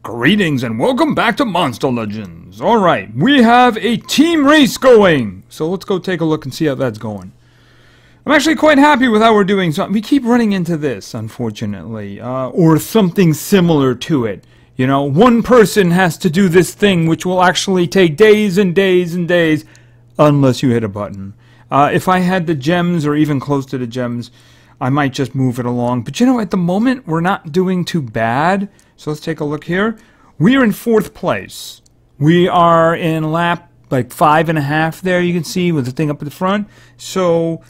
Greetings and welcome back to Monster Legends. Alright, we have a team race going. So let's go take a look and see how that's going. I'm actually quite happy with how we're doing. So we keep running into this, unfortunately. Or something similar to it. You know, one person has to do this thing which will actually take days and days and days. Unless you hit a button. If I had the gems or even close to the gems, I might just move it along. But you know, at the moment, we're not doing too bad. So let's take a look here. We are in 4th place. We are in lap like 5.5 there, you can see, with the thing up at the front. So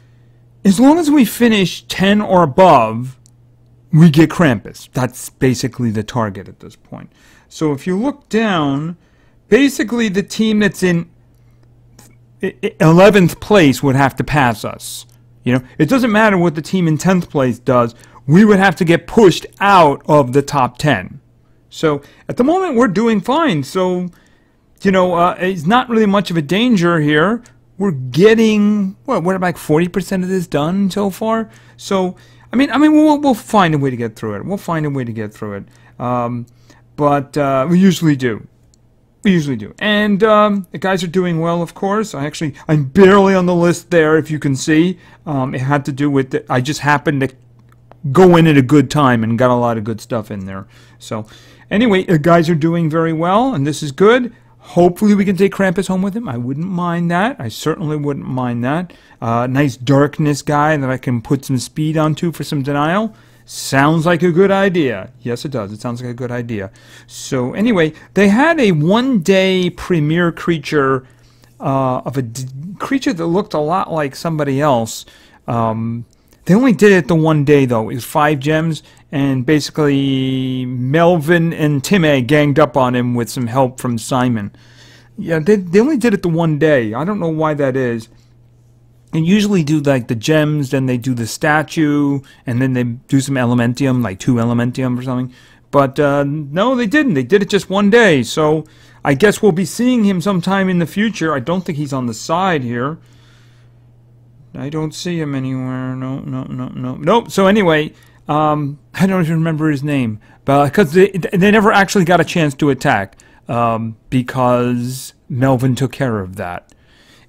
as long as we finish 10 or above, we get Krampus. That's basically the target at this point. So if you look down, basically the team that's in 11th place would have to pass us. You know, it doesn't matter what the team in 10th place does. We would have to get pushed out of the top 10. So at the moment we're doing fine. So, you know, it's not really much of a danger here. We're getting, what, we're like 40% of this done so far. So, I mean, we'll find a way to get through it. We'll find a way to get through it. But we usually do. We usually do. And the guys are doing well, of course. I'm barely on the list there, if you can see. It had to do with, I just happened to go in at a good time and got a lot of good stuff in there. So, anyway, the guys are doing very well, and this is good. Hopefully we can take Krampus home with him. I wouldn't mind that. I certainly wouldn't mind that. Nice darkness guy that I can put some speed onto for some denial. Sounds like a good idea. Yes, it does. It sounds like a good idea. So, anyway, they had a one-day premiere creature of a creature that looked a lot like somebody else. They only did it the one day, though. It was 5 gems, and basically Melvin and Timmy ganged up on him with some help from Simon. Yeah, they only did it the one day. I don't know why that is. They usually do, like, the gems, then they do the statue, and then they do some Elementium, like 2 Elementium or something. But, no, they didn't. They did it just one day, so I guess we'll be seeing him sometime in the future. I don't think he's on the side here. I don't see him anywhere. Nope. So anyway, I don't even remember his name, but because they never actually got a chance to attack, because Melvin took care of that.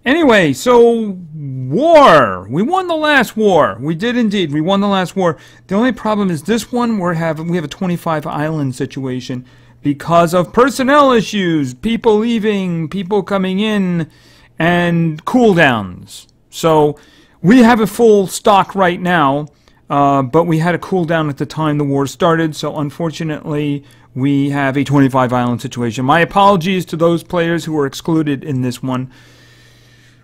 Anyway, so war. We won the last war. We did indeed. We won the last war. The only problem is this one we have a 25 island situation because of personnel issues, people leaving, people coming in, and cooldowns. So we have a full stock right now, but we had a cooldown at the time the war started, so unfortunately we have a 25 island situation. My apologies to those players who were excluded in this one.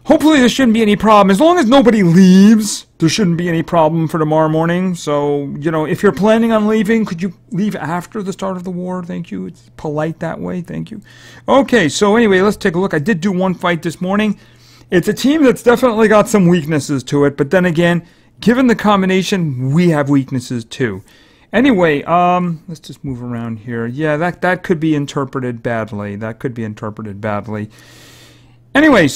Hopefully there shouldn't be any problem. As long as nobody leaves, there shouldn't be any problem for tomorrow morning. So, you know, if you're planning on leaving, could you leave after the start of the war? Thank you. It's polite that way. Thank you. Okay, so anyway, let's take a look. I did do one fight this morning. It's a team that's definitely got some weaknesses to it, but then again, given the combination, we have weaknesses too. Anyway, let's just move around here. Yeah, that could be interpreted badly. That could be interpreted badly. Anyway,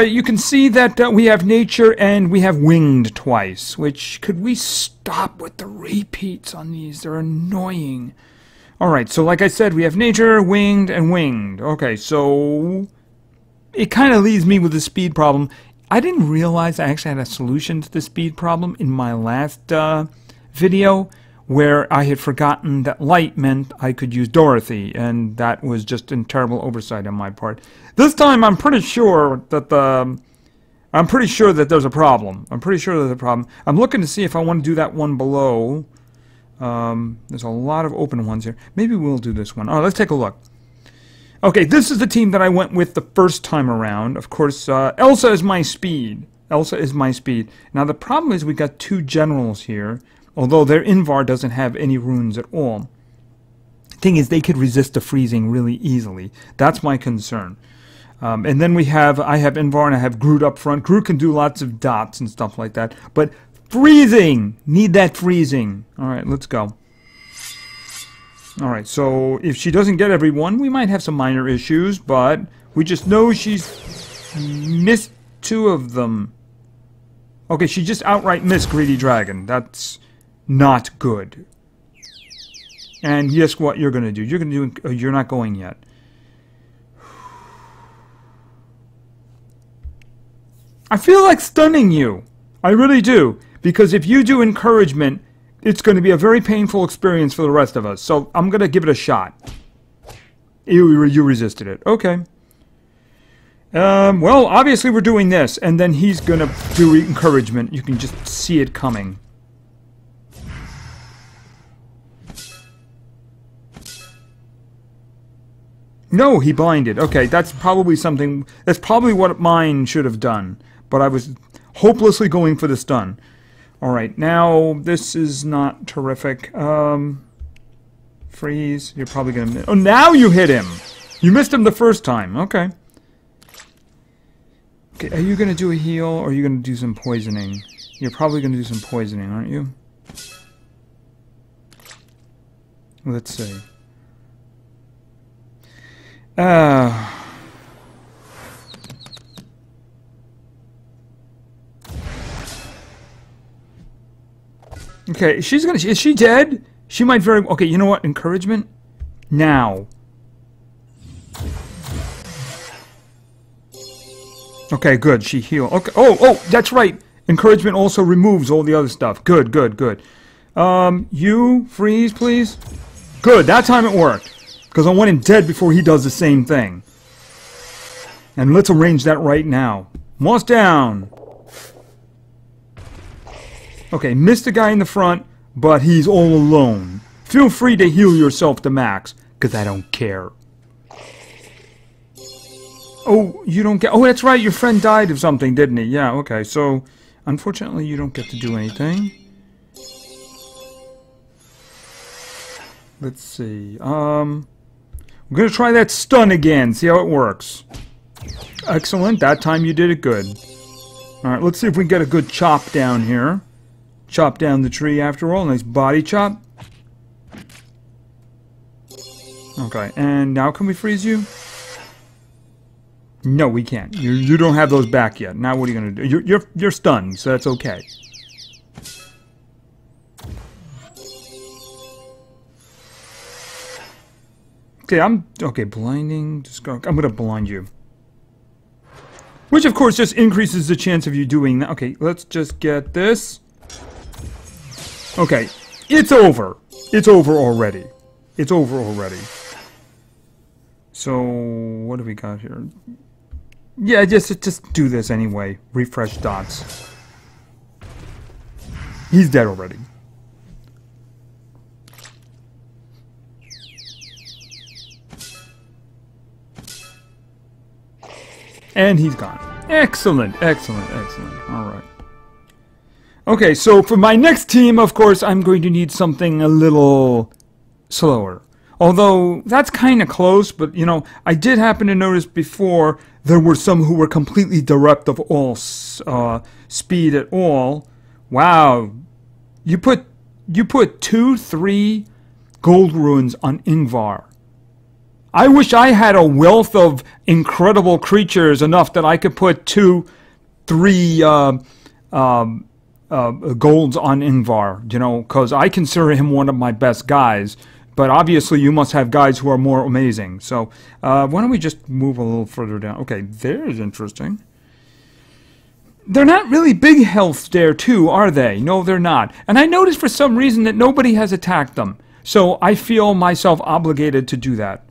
you can see that we have nature and we have winged twice, which, could we stop with the repeats on these? They're annoying. Alright, so like I said, we have nature, winged, and winged. Okay, so it kind of leaves me with a speed problem. I didn't realize I actually had a solution to the speed problem in my last video, where I had forgotten that light meant I could use Dorothy, and that was just a terrible oversight on my part. This time I'm pretty sure that there's a problem. I'm pretty sure there's a problem. I'm looking to see if I want to do that one below. There's a lot of open ones here. Maybe we'll do this one. Oh, let's take a look. Okay, this is the team that I went with the first time around. Of course, Elsa is my speed. Elsa is my speed. Now, the problem is we got 2 generals here, although their Invar doesn't have any runes at all. The thing is, they could resist the freezing really easily. That's my concern. And then I have Invar and I have Groot up front. Groot can do lots of dots and stuff like that. But freezing! Need that freezing. Alright, let's go. Alright, so if she doesn't get everyone, we might have some minor issues, but we just know she's missed 2 of them. Okay, she just outright missed Greedy Dragon. That's not good. And guess what you're going to do? You're going to do. You're not going yet. I feel like stunning you. I really do. Because if you do encouragement, it's going to be a very painful experience for the rest of us. So I'm going to give it a shot. You resisted it. Okay. Well, obviously we're doing this. And then he's going to do encouragement. You can just see it coming. No, he blinded. Okay, that's probably something... That's probably what mine should have done. But I was hopelessly going for the stun. Alright, now this is not terrific. Freeze. You're probably going to... Oh, now you hit him! You missed him the first time. Okay. Okay, are you going to do a heal or are you going to do some poisoning? You're probably going to do some poisoning, aren't you? Let's see. Okay, she's gonna... Is she dead? She might very... Okay, you know what? Encouragement? Now. Okay, good. She healed. Okay. Oh, that's right. Encouragement also removes all the other stuff. Good, good, good. You freeze, please. Good. That time it worked. Because I want him dead before he does the same thing. And let's arrange that right now. Moss down. Okay, missed the guy in the front, but he's all alone. Feel free to heal yourself to max, because I don't care. Oh, you don't get... Oh, that's right, your friend died of something, didn't he? Yeah, okay, so... Unfortunately, you don't get to do anything. Let's see, I'm gonna try that stun again, see how it works. Excellent, that time you did it good. Alright, let's see if we can get a good chop down here. Chop down the tree after all, nice body chop. Okay, and now can we freeze you? No, we can't. You don't have those back yet. Now what are you gonna do? You're stunned, so that's okay. Okay, blinding. I'm gonna blind you. Which of course just increases the chance of you doing that. Okay, let's just get this. Okay, it's over. It's over already. It's over already. So what do we got here? Yeah, just do this anyway. Refresh dots. He's dead already. And he's gone. Excellent, excellent, excellent. Alright. Okay, so for my next team, of course, I'm going to need something a little slower. Although, that's kind of close, but, you know, I did happen to notice before there were some who were completely bereft of all speed at all. Wow. You put 2-3 gold runes on Ingvar. I wish I had a wealth of incredible creatures enough that I could put 2-3 golds on Ingvar, you know, because I consider him one of my best guys. But obviously you must have guys who are more amazing. So why don't we just move a little further down? Okay, there's interesting. They're not really big healths there too, are they? No, they're not. And I noticed for some reason that nobody has attacked them. So I feel myself obligated to do that.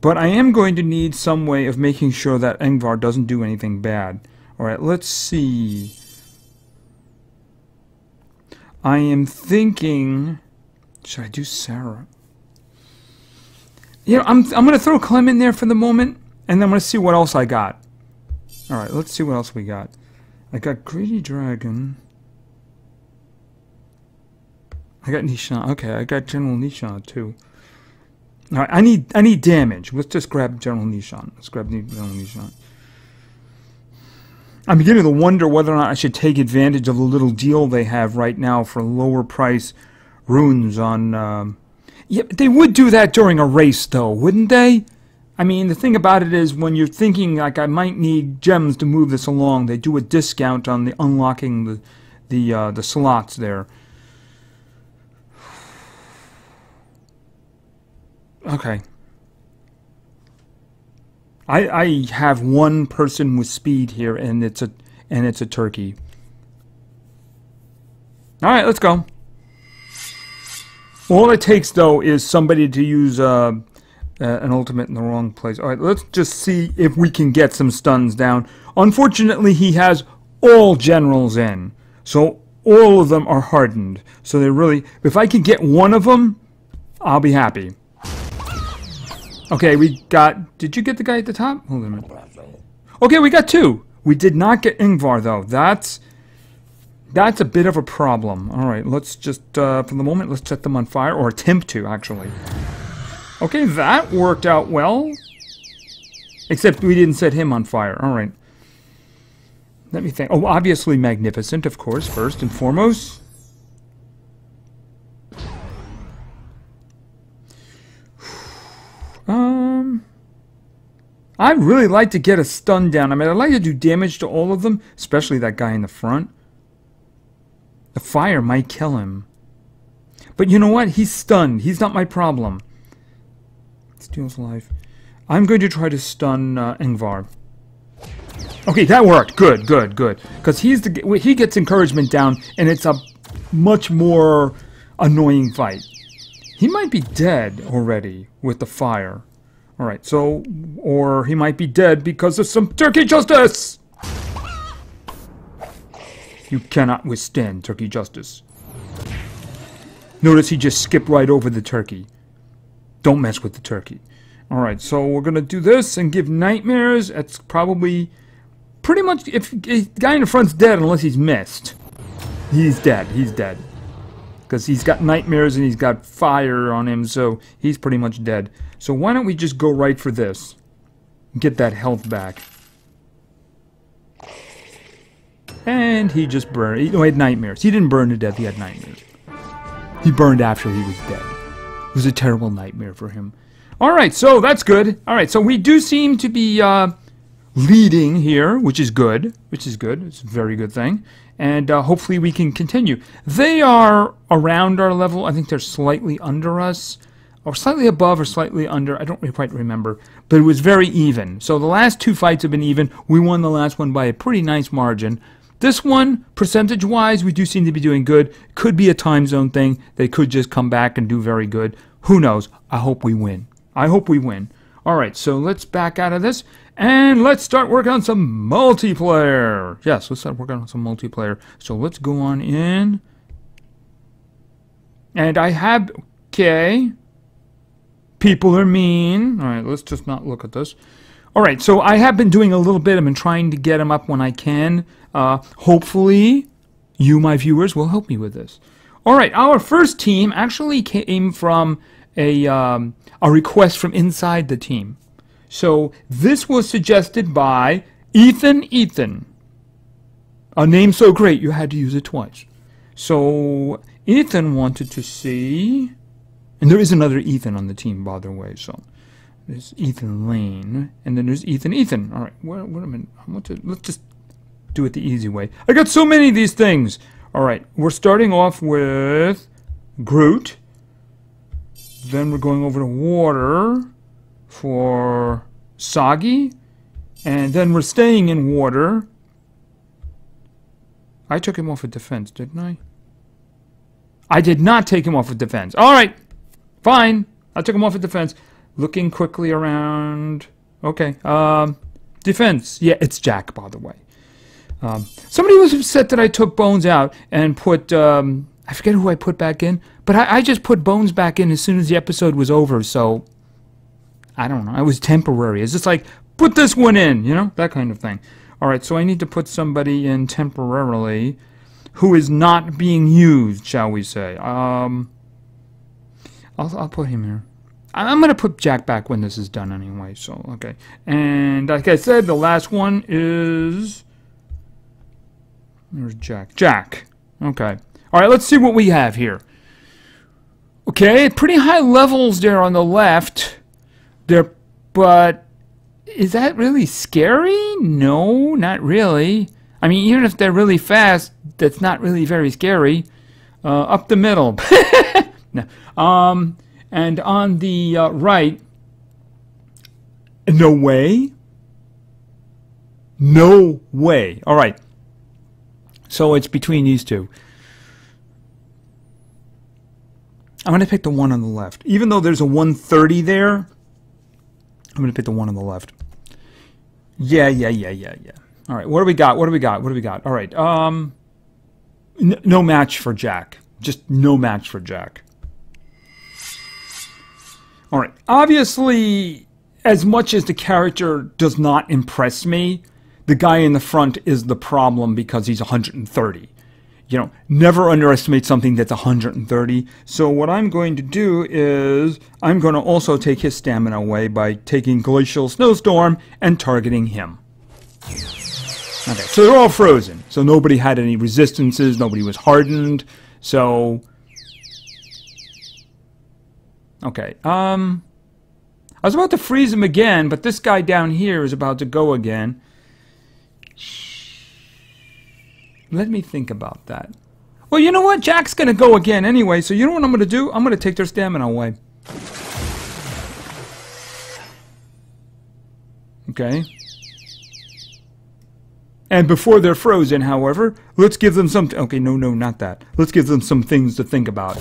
But I am going to need some way of making sure that Ingvar doesn't do anything bad. Alright, let's see. I am thinking... Should I do Sarah? You know, I'm going to throw Clem in there for the moment, and then I'm going to see what else I got. Alright, let's see what else we got. I got Greedy Dragon. I got Nishan. Okay, I got General Nishan too. Alright, I need damage. Let's just grab General Nishan. Let's grab General Nishan. I'm beginning to wonder whether or not I should take advantage of the little deal they have right now for lower price runes on... Yeah, they would do that during a race, though, wouldn't they? I mean, the thing about it is, when you're thinking, like, I might need gems to move this along, they do a discount on the unlocking the slots there. Okay. I have one person with speed here, and it's a turkey. All right, let's go. All it takes, though, is somebody to use an ultimate in the wrong place. All right, let's just see if we can get some stuns down. Unfortunately, he has all generals in, so all of them are hardened. So they're really... If I can get one of them, I'll be happy. Okay, we got... Did you get the guy at the top? Hold on a minute. Okay, we got 2. We did not get Ingvar, though. That's a bit of a problem. All right, let's just, for the moment, let's set them on fire. Or attempt to, actually. Okay, that worked out well. Except we didn't set him on fire. All right. Let me think. Oh, obviously magnificent, of course, first and foremost. I'd really like to get a stun down. I mean, I'd like to do damage to all of them, especially that guy in the front. The fire might kill him. But you know what? He's stunned. He's not my problem. Steals life. I'm going to try to stun Ingvar. Okay, that worked. Good, good, good. Because he gets encouragement down, and it's a much more annoying fight. He might be dead already with the fire. All right, so... Or he might be dead because of some turkey justice! You cannot withstand turkey justice. Notice he just skipped right over the turkey. Don't mess with the turkey. Alright, so we're going to do this and give nightmares. That's probably... Pretty much, if the guy in the front's dead unless he's missed. He's dead, he's dead. Because he's got nightmares and he's got fire on him, so he's pretty much dead. So why don't we just go right for this? Get that health back. And he just burned. He had nightmares. He didn't burn to death, he had nightmares. He burned after he was dead. It was a terrible nightmare for him. Alright, so that's good. Alright, so we do seem to be leading here, which is good. Which is good. It's a very good thing. And hopefully we can continue. They are around our level. I think they're slightly under us. Or slightly above or slightly under. I don't quite remember. But it was very even. So the last 2 fights have been even. We won the last one by a pretty nice margin. This one, percentage-wise, we do seem to be doing good. Could be a time zone thing. They could just come back and do very good. Who knows? I hope we win. I hope we win. Alright, so let's back out of this. And let's start working on some multiplayer. Yes, let's start working on some multiplayer. So let's go on in. And I have... Okay. People are mean. Alright, let's just not look at this. Alright, so I have been doing a little bit. I've been trying to get them up when I can. Hopefully, you, my viewers, will help me with this. Alright, our first team actually came from a request from inside the team. So this was suggested by Ethan. A name so great you had to use it twice. So Ethan wanted to see, and there is another Ethan on the team, by the way. So there's Ethan Lane, and then there's Ethan. All right, wait a minute. Let's just do it the easy way. I got so many of these things. All right, we're starting off with Groot. Then we're going over to water for Soggy. And then we're staying in water. I took him off of defense, didn't I? I did not take him off of defense. Alright, fine. I took him off of defense. Looking quickly around. Okay, defense. Yeah, it's Jack, by the way. Somebody was upset that I took Bones out and put... I forget who I put back in, but I just put Bones back in as soon as the episode was over, so I don't know. It was temporary. It's just like, put this one in, you know, that kind of thing. All right, so I need to put somebody in temporarily who is not being used, shall we say. I'll put him here. I'm going to put Jack back when this is done anyway, so, okay. And like I said, the last one is... There's Jack. Jack. Okay. All right, let's see what we have here. Okay, pretty high levels there on the left. But is that really scary? No, not really. I mean, even if they're really fast, that's not really very scary. Up the middle. No. And on the right, no way. No way. All right. So it's between these two. I'm going to pick the one on the left. Even though there's a 130 there, I'm going to pick the one on the left. Yeah. All right, what do we got? All right, no match for Jack. Just no match for Jack. All right, obviously, as much as the character does not impress me, the guy in the front is the problem because he's 130. You know, never underestimate something that's 130. So what I'm going to do is I'm going to also take his stamina away by taking Glacial Snowstorm and targeting him. Okay, so they're all frozen. So nobody had any resistances. Nobody was hardened. So, okay. I was about to freeze him again, but this guy down here is about to go again. Let me think about that. Well, you know what? Jack's going to go again anyway, so you know what I'm going to do? I'm going to take their stamina away. Okay. And before they're frozen, however, let's give them some... Okay, no, not that. Let's give them some things to think about.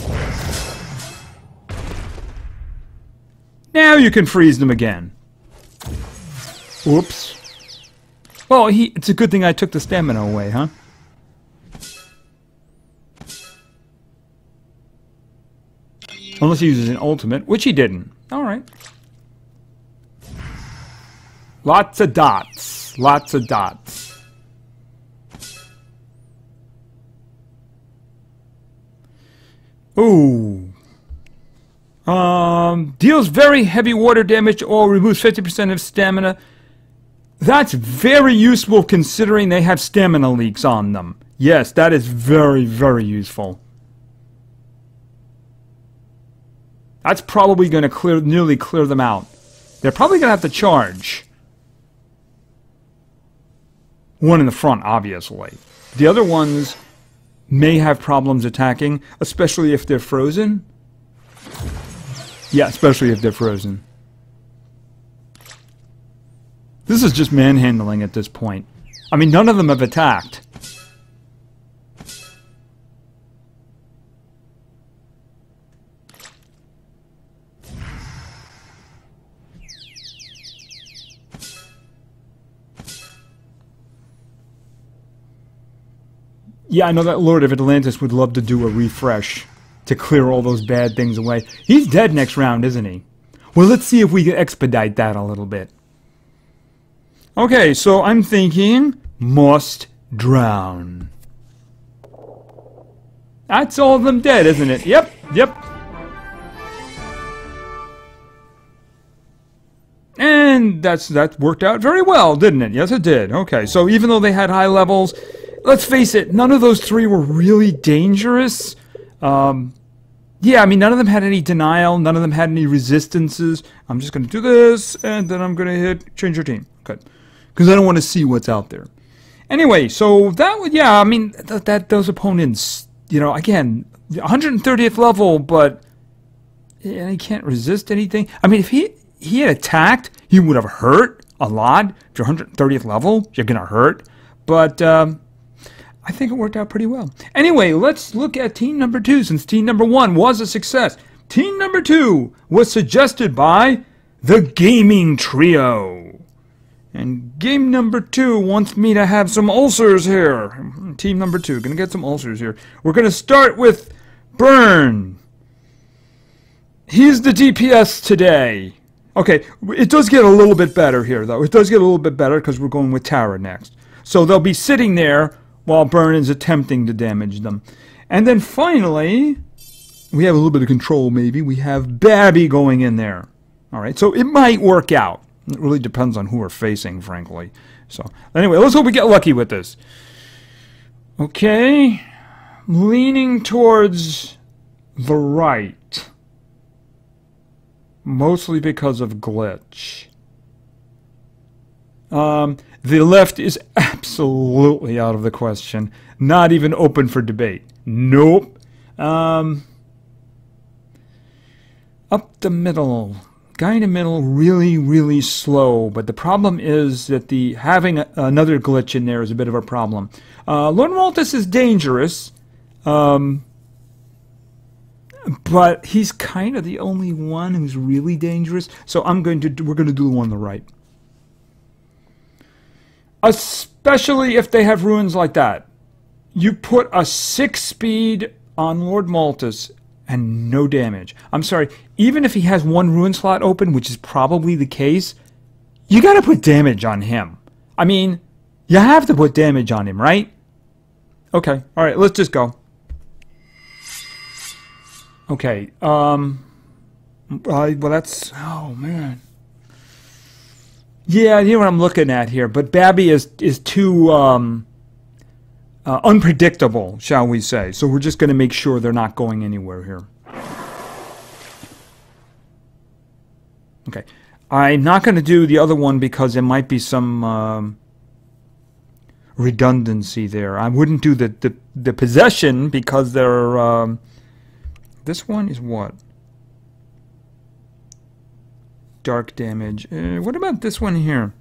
Now you can freeze them again. Whoops. Well, it's a good thing I took the stamina away, huh? Unless he uses an ultimate, which he didn't. Alright. Lots of dots. Lots of dots. Ooh. Deals very heavy water damage or removes 50% of stamina. That's very useful considering they have stamina leaks on them. Yes, that is very, very useful. That's probably going to nearly clear them out. They're probably going to have to charge. One in the front, obviously. The other ones may have problems attacking, especially if they're frozen. Yeah, especially if they're frozen. This is just manhandling at this point. I mean, none of them have attacked. Yeah, I know that Lord of Atlantis would love to do a refresh to clear all those bad things away. He's dead next round, isn't he? Well, let's see if we can expedite that a little bit. Okay, so I'm thinking must drown. That's all of them dead, isn't it? Yep. And that worked out very well, didn't it? Yes, it did. Okay, so even though they had high levels, let's face it, none of those three were really dangerous. Yeah, I mean, none of them had any denial. None of them had any resistances. I'm just going to do this, and then I'm going to hit change your team. Good. Because I don't want to see what's out there. Anyway, so that would, yeah, I mean, those opponents, you know, again, 130th level, but yeah, he can't resist anything. I mean, if he had attacked, he would have hurt a lot. If you're 130th level, you're going to hurt. But I think it worked out pretty well. Anyway, let's look at team number 2, since team number 1 was a success. Team number 2 was suggested by the Gaming Trio. And game number 2 wants me to have some ulcers here. Team number 2, gonna get some ulcers here. We're gonna start with Burn. He's the DPS today. Okay, it does get a little bit better here, though. It does get a little bit better because we're going with Tara next. So they'll be sitting there while Burn is attempting to damage them. And then finally, we have a little bit of control, maybe. We have Babby going in there. Alright, so it might work out. It really depends on who we're facing, frankly. So, anyway, let's hope we get lucky with this. Okay. Leaning towards the right. Mostly because of glitch. The left is absolutely out of the question. Not even open for debate. Nope. Up the middle. Guy in the middle, really, really slow. But the problem is that having another glitch in there is a bit of a problem. Lord Malthus is dangerous. But he's kind of the only one who's really dangerous. So we're going to do the one on the right. Especially if they have ruins like that. You put a 6-speed on Lord Malthus and no damage. I'm sorry, even if he has one ruin slot open, which is probably the case, you gotta put damage on him. I mean, you have to put damage on him, right? Okay, alright, let's just go. Okay, well that's, oh man. Yeah, you know what I'm looking at here, but Babby is too unpredictable, shall we say. So we're just going to make sure they're not going anywhere here. Okay, I'm not going to do the other one because there might be some redundancy there. I wouldn't do the possession because they're... this one is what? Dark damage. What about this one here?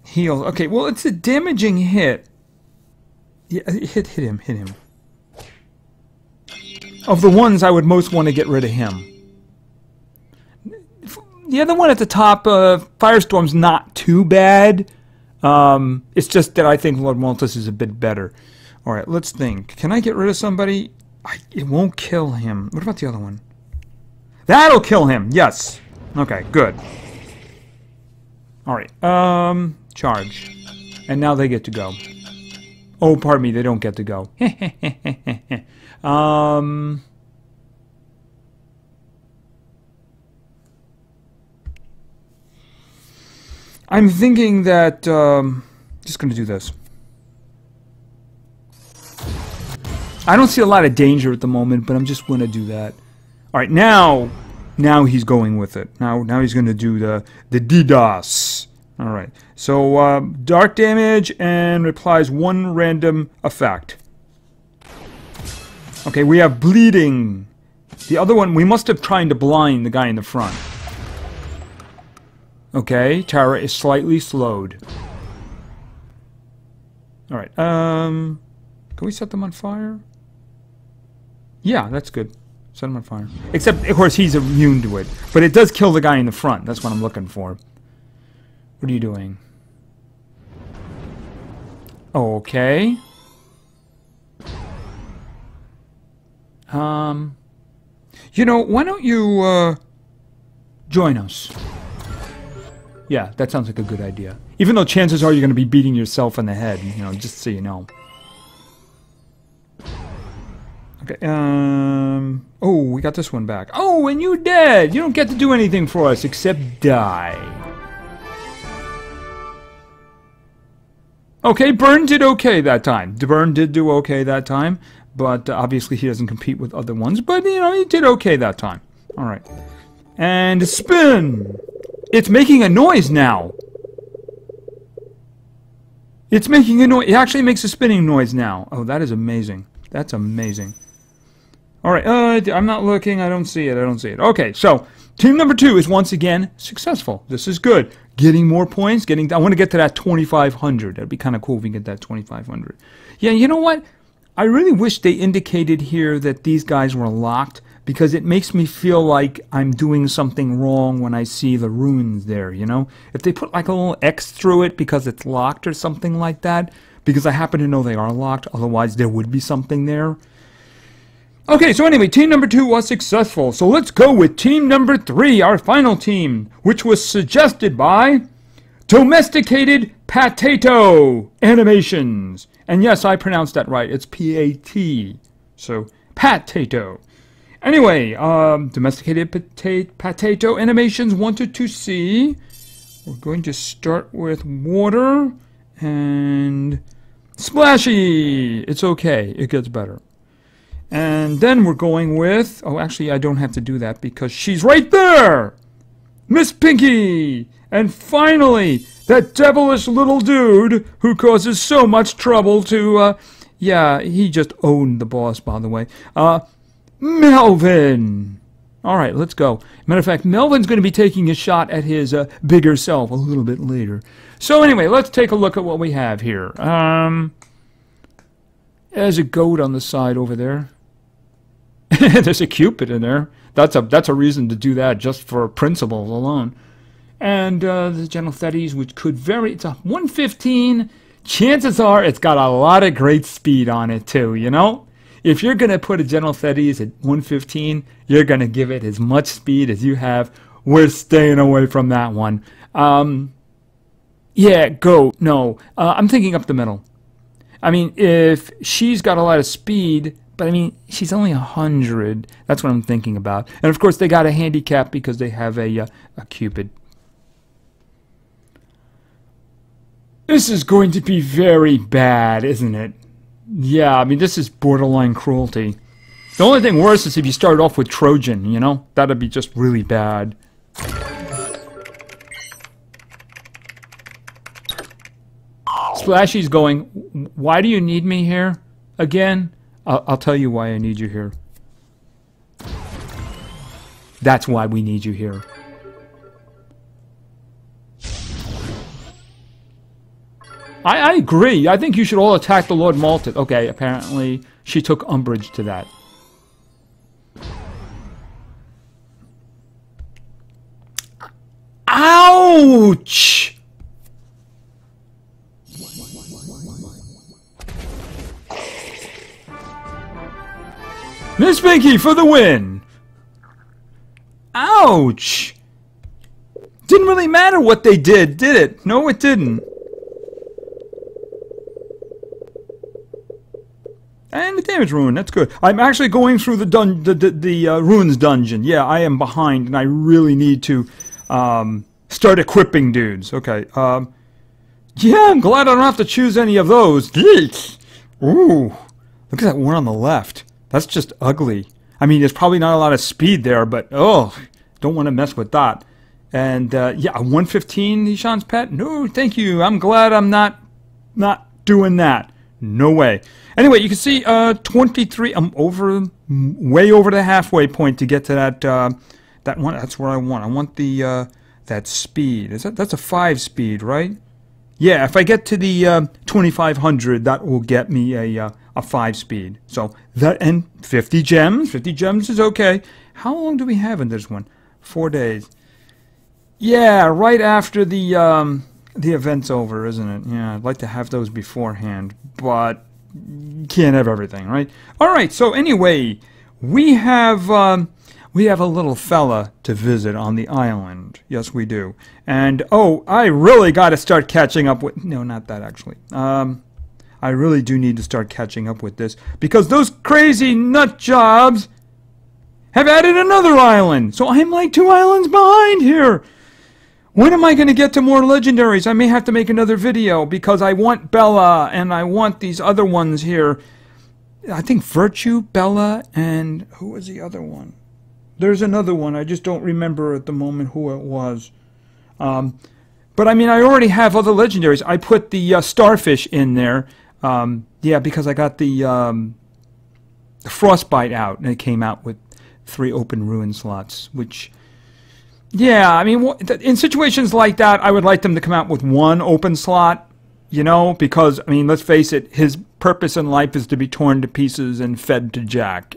Heal. Okay, well, it's a damaging hit. Yeah, hit him. Of the ones, I would most want to get rid of him. The other one at the top, Firestorm's not too bad. It's just that I think Lord Malthus is a bit better. Alright, let's think. Can I get rid of somebody? It won't kill him. What about the other one? That'll kill him, yes. Okay, good. Alright, charge. And now they get to go. Oh, pardon me, they don't get to go. I'm thinking that, just gonna do this. I don't see a lot of danger at the moment, but I'm just gonna do that. Alright, now he's going with it. Now he's gonna do the DDoS. Alright, so dark damage and applies one random effect. Okay, we have bleeding. The other one, we must have tried to blind the guy in the front. Okay, Tara is slightly slowed. Alright, can we set them on fire? Yeah, that's good. Set them on fire. Except, of course, he's immune to it. But it does kill the guy in the front. That's what I'm looking for. What are you doing? Okay. You know, why don't you, join us? Yeah, that sounds like a good idea. Even though chances are you're going to be beating yourself in the head, you know, just so you know. Okay, oh, we got this one back. Oh, and you dead! You don't get to do anything for us except die. Okay, Burn did okay that time. Burn did do okay that time, but obviously he doesn't compete with other ones, but, you know, he did okay that time. Alright. And spin! It's making a noise now! It's making a noise. It actually makes a spinning noise now. Oh, that is amazing. That's amazing. Alright, I'm not looking. I don't see it. Okay, so team number 2 is once again successful. This is good. Getting more points. I want to get to that 2,500. That'd be kind of cool if we get that 2,500. Yeah, you know what? I really wish they indicated here that these guys were locked, because it makes me feel like I'm doing something wrong when I see the runes there, you know? If they put like a little X through it because it's locked or something like that, because I happen to know they are locked, otherwise there would be something there. Okay, so anyway, team number 2 was successful. So let's go with team number 3, our final team, which was suggested by Domesticated Potato Animations. And yes, I pronounced that right. It's P-A-T. So, Potato. Anyway, Domesticated Potato Animations wanted to see. We're going to start with water and splashy. It's okay. It gets better. And then we're going with... Oh, actually, I don't have to do that because she's right there! Miss Pinky! And finally, that devilish little dude who causes so much trouble to... yeah, he just owned the boss, by the way. Melvin! All right, let's go. Matter of fact, Melvin's going to be taking a shot at his bigger self a little bit later. So anyway, let's take a look at what we have here. There's a goat on the side over there. There's a Cupid in there. That's a reason to do that just for principles alone. And the General Thetis, which could vary. It's a 115. Chances are it's got a lot of great speed on it too, you know? If you're going to put a General Thetis at 115, you're going to give it as much speed as you have. We're staying away from that one. Yeah, go. No. I'm thinking up the middle. I mean, if she's got a lot of speed, but I mean, she's only 100. That's what I'm thinking about. And of course, they got a handicap because they have a Cupid. This is going to be very bad, isn't it? Yeah, I mean, this is borderline cruelty. The only thing worse is if you start off with Trojan, you know? That'd be just really bad. Splashy's going, why do you need me here again? I'll tell you why I need you here. That's why we need you here. I agree. I think you should all attack the Lord Malted. Okay, apparently she took umbrage to that. Ouch! Miss Pinky for the win! Ouch! Didn't really matter what they did it? No, it didn't. And the damage rune, that's good. I'm actually going through the runes dungeon. Yeah, I am behind, and I really need to start equipping dudes. Okay. Yeah, I'm glad I don't have to choose any of those. Geek! Ooh, look at that one on the left. That's just ugly. I mean, there's probably not a lot of speed there, but oh, don't want to mess with that. And yeah, a 115, Nishan's pet. No, thank you. I'm glad I'm not doing that. No way. Anyway, you can see 23. I'm way over the halfway point to get to that one. That's what I want. I want the that speed. That's a 5 speed, right? Yeah. If I get to the 2500, that will get me a 5 speed. So that, and 50 gems. 50 gems is okay. How long do we have in this one? 4 days. Yeah, right after the event's over, isn't it? Yeah, I'd like to have those beforehand, but you can't have everything, right? All right. So anyway, we have a little fella to visit on the island. Yes, we do. And oh, I really got to start catching up with. No, not that actually. I really do need to start catching up with this because those crazy nut jobs have added another island. So I'm like 2 islands behind here. When am I going to get to more legendaries? I may have to make another video because I want Bella and I want these other ones here. I think Virtue, Bella, and who was the other one? There's another one. I just don't remember at the moment who it was. But I mean, I already have other legendaries. I put the starfish in there. Yeah, because I got the frostbite out, and it came out with 3 open ruin slots, which... Yeah, I mean, in situations like that, I would like them to come out with 1 open slot, you know, because, I mean, let's face it, his purpose in life is to be torn to pieces and fed to Jack,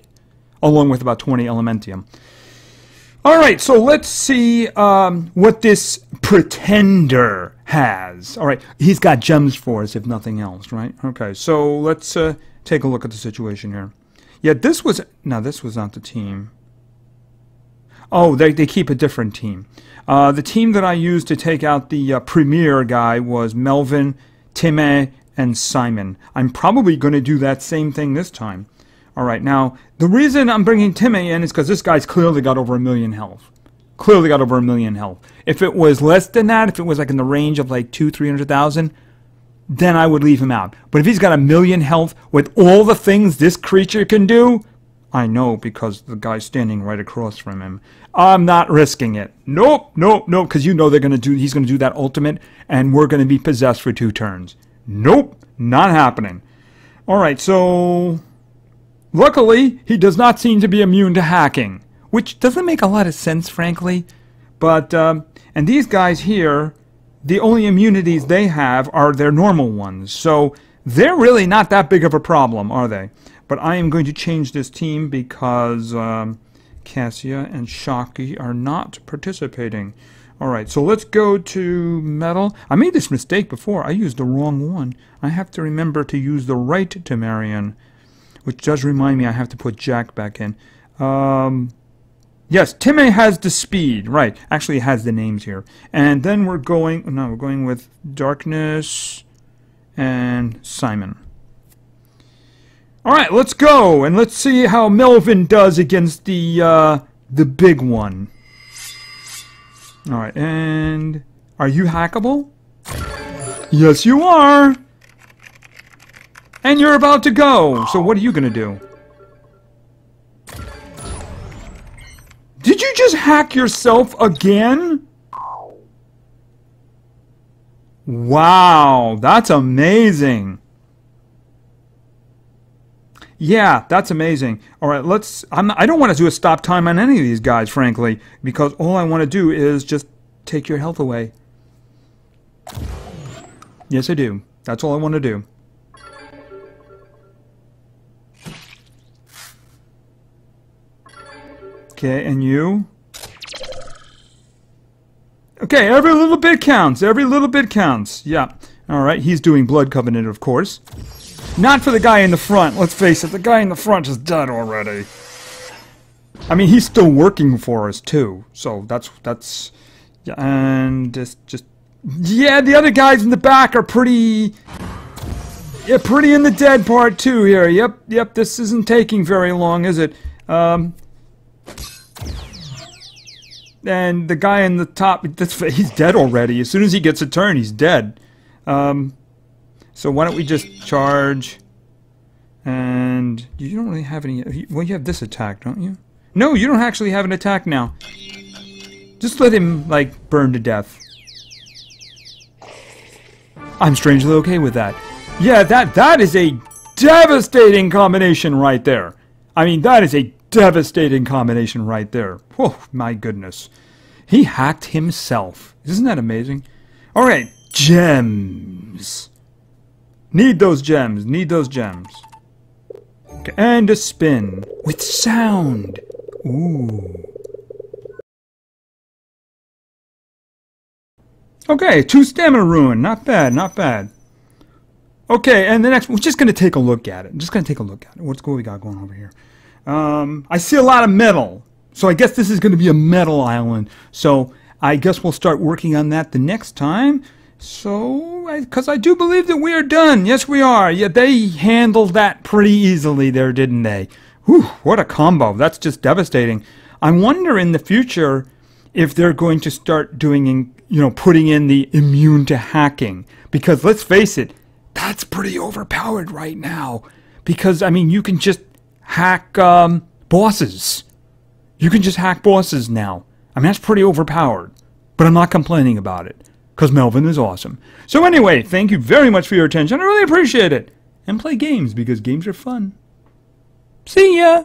along with about 20 Elementium. All right, so let's see what this pretender has. All right, he's got gems for us, if nothing else, right? Okay, so let's take a look at the situation here. Yeah, this was not the team. Oh, they keep a different team. The team that I used to take out the premier guy was Melvin, Timmy, and Simon. I'm probably going to do that same thing this time. All right, now, the reason I'm bringing Timmy in is because this guy's clearly got over 1 million health. Clearly got over 1 million health. If it was less than that, if it was like in the range of like 200,000-300,000, then I would leave him out. But if he's got 1 million health with all the things this creature can do, I know because the guy's standing right across from him. I'm not risking it. Nope, nope, nope, because you know he's going to do that ultimate, and we're going to be possessed for 2 turns. Nope, not happening. All right, so luckily, he does not seem to be immune to hacking, which doesn't make a lot of sense, frankly. But, and these guys here, the only immunities they have are their normal ones. So they're really not that big of a problem, are they? But I am going to change this team because Cassia and Shocky are not participating. Alright, so let's go to Metal. I made this mistake before. I used the wrong one. I have to remember to use the right Temerian, which does remind me I have to put Jack back in. Yes, Timmy has the speed. Right, actually it has the names here. And then we're going with Darkness and Simon. Alright, let's go, and let's see how Melvin does against the big one. Alright, and are you hackable? Yes, you are! And you're about to go, so what are you gonna do? Did you just hack yourself again? Wow, that's amazing. Yeah, that's amazing. All right, I don't want to do a stop time on any of these guys, frankly, because all I want to do is just take your health away. Yes, I do. That's all I want to do. Okay, and you? Okay, every little bit counts. Every little bit counts. Yeah. All right, he's doing Blood Covenant, of course. Not for the guy in the front. Let's face it, the guy in the front is dead already. I mean, he's still working for us too. So that's yeah, and just yeah, the other guys in the back are pretty in the dead part too here. Yep, this isn't taking very long, is it? And the guy in the top, he's dead already. As soon as he gets a turn, he's dead. So why don't we just charge? And you don't really have any... Well, you have this attack, don't you? No, you don't actually have an attack now. Just let him, like, burn to death. I'm strangely okay with that. Yeah, that is a devastating combination right there. I mean, that is a devastating combination right there. Oh, my goodness. He hacked himself. Isn't that amazing? Alright, gems. Need those gems. Need those gems. Okay, and a spin. With sound. Ooh. Okay, 2 stamina ruin. Not bad, not bad. Okay, and the next we're just going to take a look at it. What we got going over here? I see a lot of metal. So I guess this is going to be a metal island. So I guess we'll start working on that the next time. So, because I do believe that we are done. Yes, we are. Yeah, they handled that pretty easily there, didn't they? Whew, what a combo. That's just devastating. I wonder in the future if they're going to start doing, putting in the immune to hacking. Because let's face it, that's pretty overpowered right now. Because, I mean, you can just hack bosses. You can just hack bosses now. I mean, that's pretty overpowered. But I'm not complaining about it. Because Melvin is awesome. So anyway, thank you very much for your attention. I really appreciate it. And play games, because games are fun. See ya!